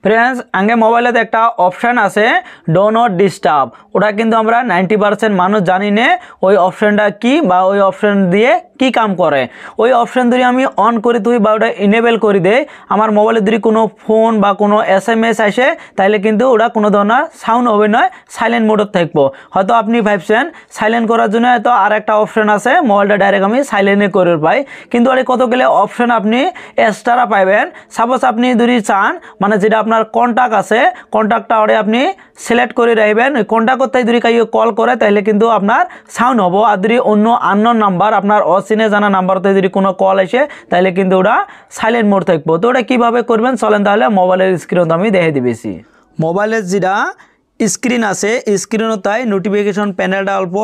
friends आगे mobile एक option आछे डो नट डिस्टार्ब ओटा किन्तु आमरा 90% मानुष जानी ने ओई ऑप्शनटा की बा ओई ऑप्शन दिए की काम करे ओई ऑप्शन যদি আমি অন করে তুই বা ওটা ইনেবল করে দেই আমার মোবাইলে যদি কোনো ফোন বা কোনো এসএমএস আসে তাহলে কিন্তু ওটা কোনো ধরনের সাউন্ড হবে না সাইলেন্ট মোডে থাকবো হয়তো আপনি ভাবছেন সাইলেন্ট করার জন্য হয়তো আরেকটা অপশন আছে মোবাইলটা ডাইরেক্ট আমি সাইলেন্টে করে পাই কিন্তু আরে কতগুলো অপশন আপনি এক্সট্রা পাবেন সাপোজ আপনি যদি চান মানে যেটা আপনার কন্টাক্ট আছে কন্টাক্টটা ওরে আপনি সিলেক্ট করে রাখবেন ওই কন্টাক্ট করতে যদি কাইও কল করে তাহলে কিন্তু আপনার সাউন্ড হবে আর যদি অন্য আননোন নাম্বার আপনার অচিনে জানা নাম্বারতে যদি কোনো কল আসে তাহলে কিন্তু ওটা সাইলেন্ট মোড থাকবে তো ওটা কিভাবে করবেন চলেন তাহলে মোবাইলের স্ক্রিনে আমি দেখিয়ে দিবেছি মোবাইলের যেটা স্ক্রিন আছে স্ক্রিনও তাই নোটিফিকেশন প্যানেলটা অল্প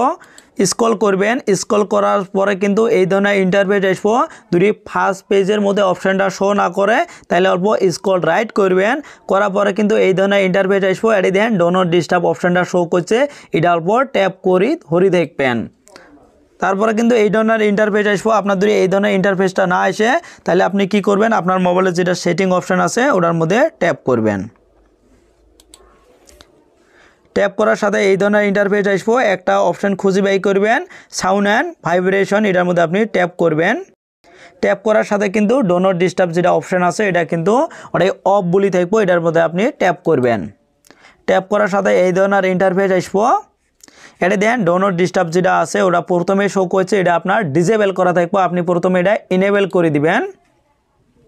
স্ক্রল করবেন স্ক্রল করার পরে কিন্তু এই ধরনের ইন্টারফেস আসবো যদি ফার্স্ট পেজের মধ্যে অপশনটা শো না করে তাহলে অল্প স্ক্রল রাইট করবেন করার পরে কিন্তু এই ধরনের ইন্টারফেস আসবো এটি দেন ডো নট ডিস্টার্ব অপশনটা শো করছে এটা অল্প ট্যাপ করি ধরে দেখবেন তারপরে কিন্তু এই ধরনের ইন্টারফেস আসবো আপনার যদি এই ধরনের ইন্টারফেসটা না আসে তাহলে আপনি কি করবেন আপনার মোবাইলে যেটা সেটিং অপশন আছে ওটার মধ্যে ট্যাপ করবেন ট্যাপ করার সাথে এই ধরনের ইন্টারফেস আসবো একটা অপশন খুঁজে বাই করবেন সাউন্ড অ্যান্ড ভাইব্রেশন এটার মধ্যে আপনি ট্যাপ করবেন ট্যাপ করার সাথে কিন্তু ডো নট ডিস্টার্ব যেটা অপশন আছে এটা কিন্তু ওটাই অফ বলি থাকবো এটার মধ্যে আপনি ট্যাপ করবেন ট্যাপ করার সাথে এই ধরনের ইন্টারফেস আসবো এটা দেন ডো নট ডিস্টার্ব যেটা আছে ওটা প্রথমে শো করছে এটা আপনার ডিসেবল করা থাকবো আপনি প্রথমে এটা ইনেবল করে দিবেন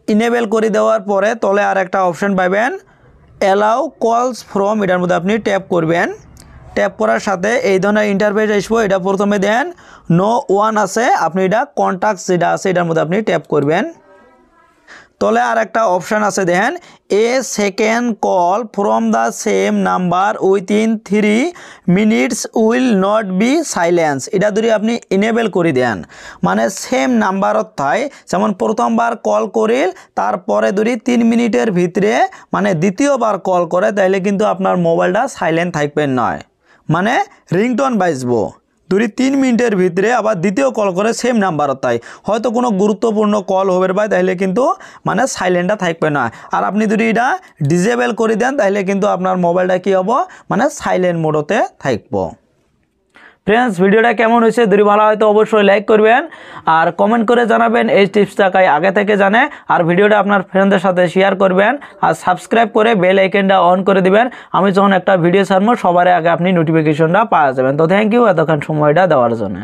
ইনেবল করে দেওয়ার পরে তলে আর একটা অপশন পাবেন অ্যালাউ কলস ফ্রম এটার মধ্যে আপনি ট্যাপ করবেন ট্যাপ করার সাথে এই ধরনের ইন্টারফেস আসবো এটা প্রথমে দেন নো ওয়ান আছে আপনি এটা কন্টাক্ট যেটা আছে এটার মধ্যে আপনি ট্যাপ করবেন তলে আর একটা অপশন আছে দেখেন a second call from the same number within 3 minutes will not be silence এটা যদি আপনি ইনেবল করে দেন মানে সেম নাম্বারত থাই যেমন প্রথমবার কল করিল তারপরে যদি 3 মিনিটের ভিতরে মানে দ্বিতীয়বার কল করে তাহলে কিন্তু আপনার মোবাইলটা সাইলেন্ট থাকবে নয় মানে রিংটোন বাজবো যদি 3 মিনিটের ভিতরে আবার দ্বিতীয় কল করে সেম নাম্বার তাই হয়তো কোনো গুরুত্বপূর্ণ কল হবে ভাই তাহলে কিন্তু মানে সাইলেন্টটা থাকবে না আর আপনি যদি এটা ডিসেবল করে দেন তাহলে কিন্তু আপনার মোবাইলটা কি হবে মানে সাইলেন্ট মোডতে থাকবো फ्रेंड्स भिडियोटा केमन হয়েছে যদি ভালো হয় তো অবশ্যই লাইক করবেন আর কমেন্ট করে জানাবেন এই টিপসটা কাই আগে থেকে জানে আর ভিডিওটা আপনার ফ্রেন্ডদের সাথে শেয়ার করবেন আর সাবস্ক্রাইব করে বেল আইকনটা অন করে দিবেন আমি যখন একটা ভিডিও ছাড়বো সবার আগে আপনি নোটিফিকেশনটা পাওয়া যাবেন তো থ্যাংক ইউ এতক্ষণ সময়টা দেওয়ার জন্য